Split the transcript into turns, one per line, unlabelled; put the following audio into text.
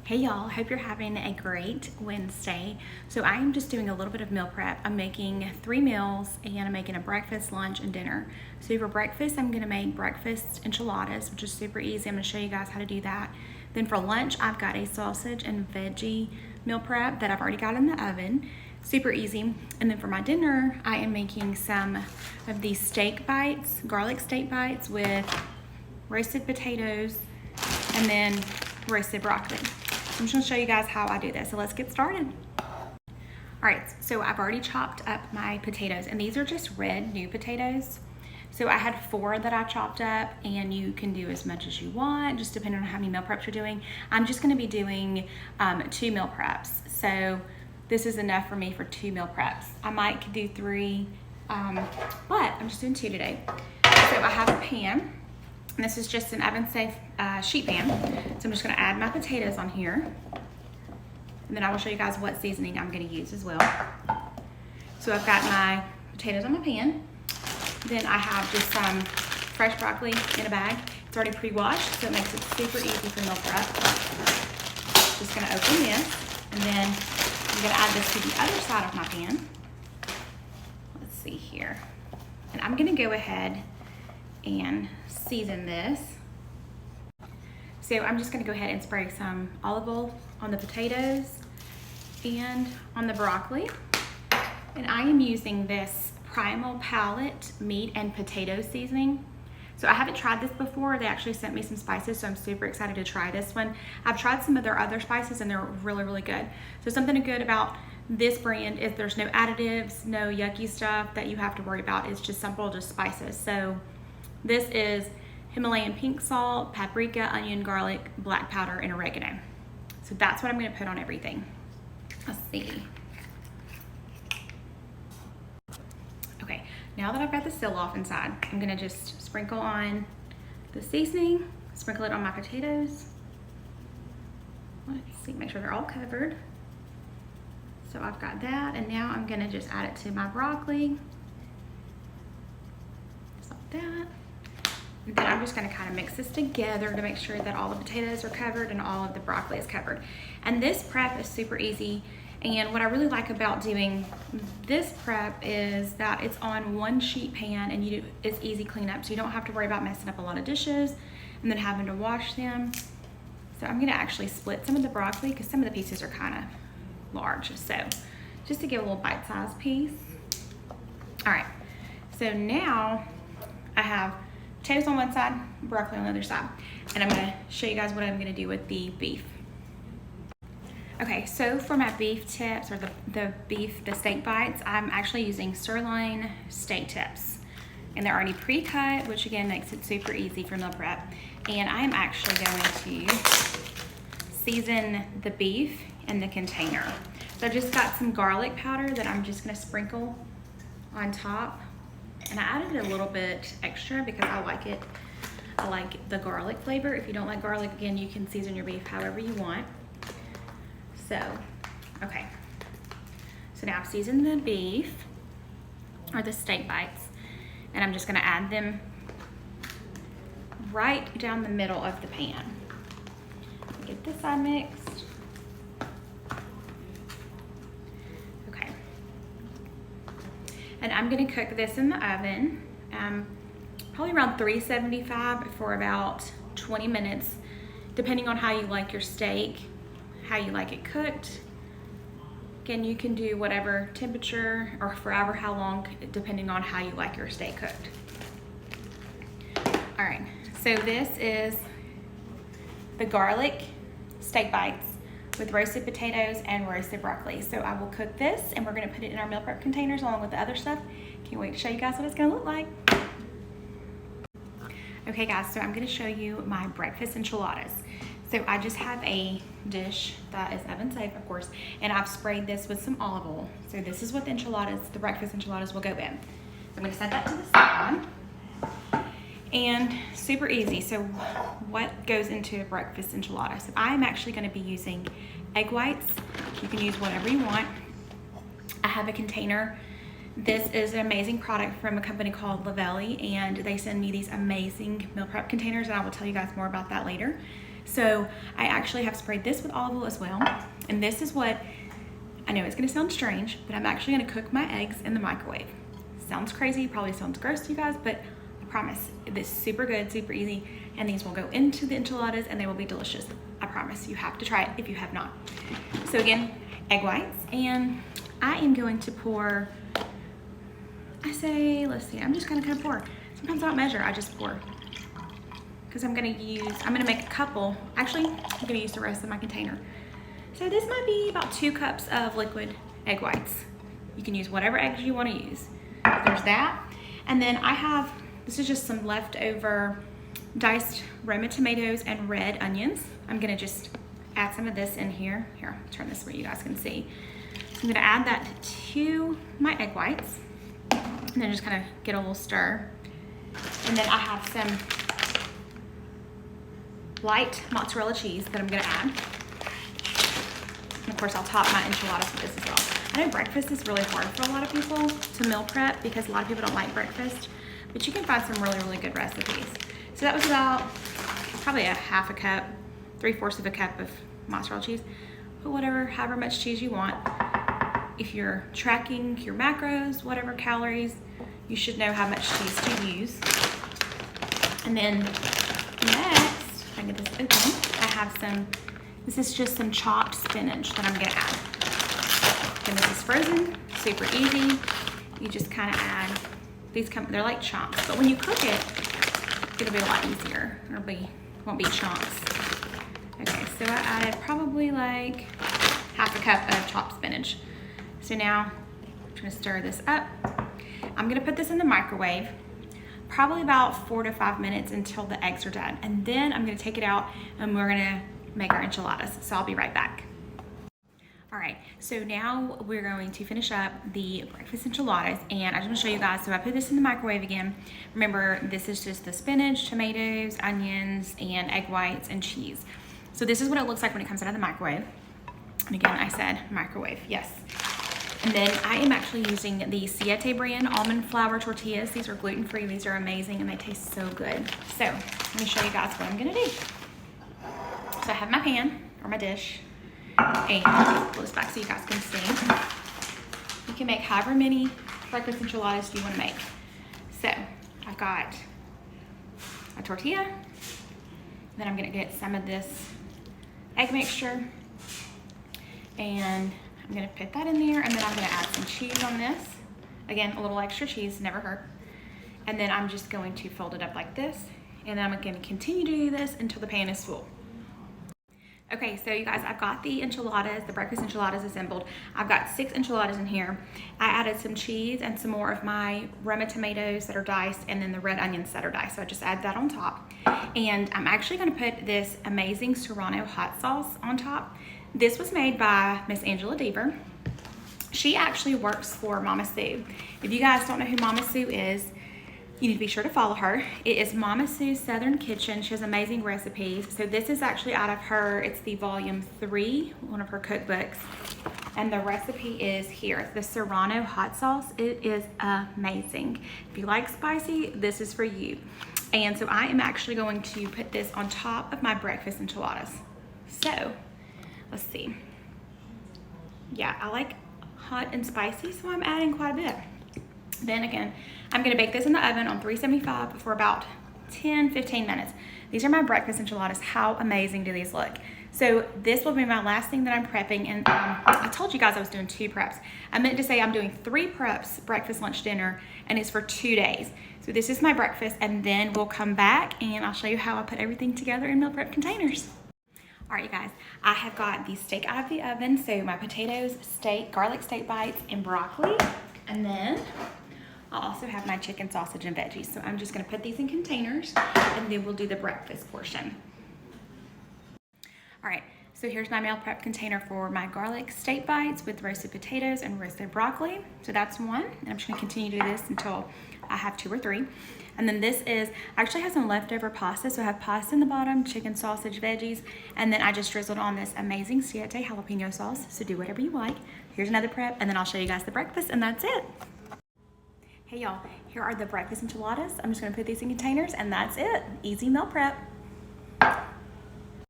Hey y'all, hope you're having a great Wednesday. So I am just doing a little bit of meal prep. I'm making 3 meals and I'm making a breakfast, lunch, and dinner. So for breakfast, I'm gonna make breakfast enchiladas, which is super easy. I'm gonna show you guys how to do that. Then for lunch, I've got a sausage and veggie meal prep that I've already got in the oven. Super easy. And then for my dinner, I am making some of these steak bites, garlic steak bites with roasted potatoes and then roasted broccoli. I'm just gonna show you guys how I do this. So let's get started. All right, so I've already chopped up my potatoes, and these are just red new potatoes. So I had 4 that I chopped up, and you can do as much as you want, just depending on how many meal preps you're doing. I'm just gonna be doing 2 meal preps. So this is enough for me for 2 meal preps. I might do 3, but I'm just doing 2 today. So I have a pan. And this is just an oven-safe sheet pan. So I'm just gonna add my potatoes on here. And then I will show you guys what seasoning I'm gonna use as well. So I've got my potatoes on my pan. Then I have just some fresh broccoli in a bag. It's already pre-washed, so it makes it super easy for meal prep. Just gonna open this, and then I'm gonna add this to the other side of my pan. Let's see here. And I'm gonna go ahead and season this. So I'm just gonna go ahead and spray some olive oil on the potatoes and on the broccoli. And I am using this Primal Palette meat and potato seasoning. So I haven't tried this before. They actually sent me some spices, so I'm super excited to try this one. I've tried some of their other spices and they're really, really good. So something good about this brand is there's no additives, no yucky stuff that you have to worry about. It's just simple, just spices. So this is Himalayan pink salt, paprika, onion, garlic, black powder, and oregano. So that's what I'm gonna put on everything. Let's see. Okay, now that I've got the seal off inside, I'm gonna just sprinkle on the seasoning, sprinkle it on my potatoes. Let's see, make sure they're all covered. So I've got that, and now I'm gonna just add it to my broccoli. Just like that. And then I'm just gonna kind of mix this together to make sure that all the potatoes are covered and all of the broccoli is covered. And this prep is super easy. And what I really like about doing this prep is that it's on one sheet pan and it's easy cleanup. So you don't have to worry about messing up a lot of dishes and then having to wash them. So I'm gonna actually split some of the broccoli because some of the pieces are kind of large. So just to give a little bite-sized piece. All right, so now I have potatoes on one side, broccoli on the other side. And I'm gonna show you guys what I'm gonna do with the beef. Okay, so for my beef tips, or the steak bites, I'm actually using sirloin steak tips. And they're already pre-cut, which again makes it super easy for meal prep. And I am actually going to season the beef in the container. So I've just got some garlic powder that I'm just gonna sprinkle on top. And I added a little bit extra because I like it. I like the garlic flavor. If you don't like garlic, again, you can season your beef however you want. So, okay. So now I've seasoned the beef, or the steak bites, and I'm just gonna add them right down the middle of the pan. Get this side mixed. And I'm gonna cook this in the oven, probably around 375 for about 20 minutes, depending on how you like your steak, how you like it cooked. Again, you can do whatever temperature or forever how long, depending on how you like your steak cooked. All right, so this is the garlic steak bites with roasted potatoes and roasted broccoli. So I will cook this and we're gonna put it in our meal prep containers along with the other stuff. Can't wait to show you guys what it's gonna look like. Okay guys, so I'm gonna show you my breakfast enchiladas. So I just have a dish that is oven safe, of course, and I've sprayed this with some olive oil. So this is what the enchiladas, the breakfast enchiladas will go in. So I'm gonna set that to the side. And super easy. So what goes into a breakfast enchilada? So I'm actually gonna be using egg whites. You can use whatever you want. I have a container. This is an amazing product from a company called Lavelli, and they send me these amazing meal prep containers, and I will tell you guys more about that later. So I actually have sprayed this with olive oil as well. And this is what, I know it's gonna sound strange, but I'm actually gonna cook my eggs in the microwave. Sounds crazy, probably sounds gross to you guys, but I promise, this is super good, super easy, and these will go into the enchiladas and they will be delicious. I promise, you have to try it if you have not. So again, egg whites, and I am going to pour, let's see, I'm just gonna kind of pour. Sometimes I don't measure, I just pour. Because I'm gonna make a couple. Actually, I'm gonna use the rest of my container. So this might be about 2 cups of liquid egg whites. You can use whatever eggs you wanna use. There's that. And then this is just some leftover diced Roma tomatoes and red onions. I'm gonna just add some of this in here. Here, I'll turn this where you guys can see. So I'm gonna add that to my egg whites. And then just kind of get a little stir. And then I have some light mozzarella cheese that I'm gonna add. And of course, I'll top my enchiladas with this as well. I know breakfast is really hard for a lot of people to meal prep because a lot of people don't like breakfast, but you can find some really, really good recipes. So that was about probably a half a cup, 3/4 of a cup of mozzarella cheese. Put however much cheese you want. If you're tracking your macros, whatever calories, you should know how much cheese to use. And then next, if I can get this open, I have this is just some chopped spinach that I'm gonna add. And this is frozen, super easy. You just kind of add, they're like chunks, but when you cook it, it'll be a lot easier. Won't be chunks. Okay, so I added probably like half a cup of chopped spinach. So now I'm gonna stir this up. I'm gonna put this in the microwave, probably about 4 to 5 minutes until the eggs are done. And then I'm gonna take it out and we're gonna make our enchiladas. So I'll be right back. All right, so now we're going to finish up the breakfast enchiladas, and I just want to show you guys. So I put this in the microwave again. Remember, this is just the spinach, tomatoes, onions, and egg whites and cheese. So this is what it looks like when it comes out of the microwave. And again, I said microwave, yes. And then I am actually using the Siete brand almond flour tortillas. These are gluten-free, these are amazing, and they taste so good. So let me show you guys what I'm gonna do. So I have my pan, or my dish, and I'll pull this back so you guys can see. You can make however many breakfast enchiladas you want to make. So I've got a tortilla, then I'm gonna get some of this egg mixture, and I'm gonna put that in there, and then I'm gonna add some cheese on this. Again, a little extra cheese, never hurt. And then I'm just going to fold it up like this, and then I'm gonna continue to do this until the pan is full. Okay, so you guys, I've got the enchiladas, the breakfast enchiladas assembled. I've got 6 enchiladas in here. I added some cheese and some more of my Roma tomatoes that are diced, and then the red onions that are diced. So I just add that on top. And I'm actually gonna put this amazing Serrano hot sauce on top. This was made by Miss Angela Deaver. She actually works for Mama Sue. If you guys don't know who Mama Sue is, you need to be sure to follow her. It is Mama Sue's Southern Kitchen. She has amazing recipes. So this is actually out of her, it's the volume 3, one of her cookbooks. And the recipe is here, the Serrano hot sauce. It is amazing. If you like spicy, this is for you. And so I am actually going to put this on top of my breakfast enchiladas. So, let's see. Yeah, I like hot and spicy, so I'm adding quite a bit. Then again, I'm gonna bake this in the oven on 375 for about 10-15 minutes. These are my breakfast enchiladas. How amazing do these look? So this will be my last thing that I'm prepping, and I told you guys I was doing 2 preps. I meant to say I'm doing 3 preps, breakfast, lunch, dinner, and it's for 2 days. So this is my breakfast, and then we'll come back and I'll show you how I put everything together in meal prep containers. All right, you guys, I have got the steak out of the oven. So my potatoes, steak, garlic steak bites, and broccoli, and then I'll also have my chicken, sausage, and veggies. So I'm just gonna put these in containers, and then we'll do the breakfast portion. All right, so here's my meal prep container for my garlic steak bites with roasted potatoes and roasted broccoli. So that's one, and I'm just gonna continue to do this until I have 2 or 3. And then this is, I actually have some leftover pasta. So I have pasta in the bottom, chicken, sausage, veggies, and then I just drizzled on this amazing Siete jalapeno sauce. So do whatever you like. Here's another prep, and then I'll show you guys the breakfast, and that's it. Hey y'all, here are the breakfast enchiladas. I'm just gonna put these in containers, and that's it. Easy meal prep.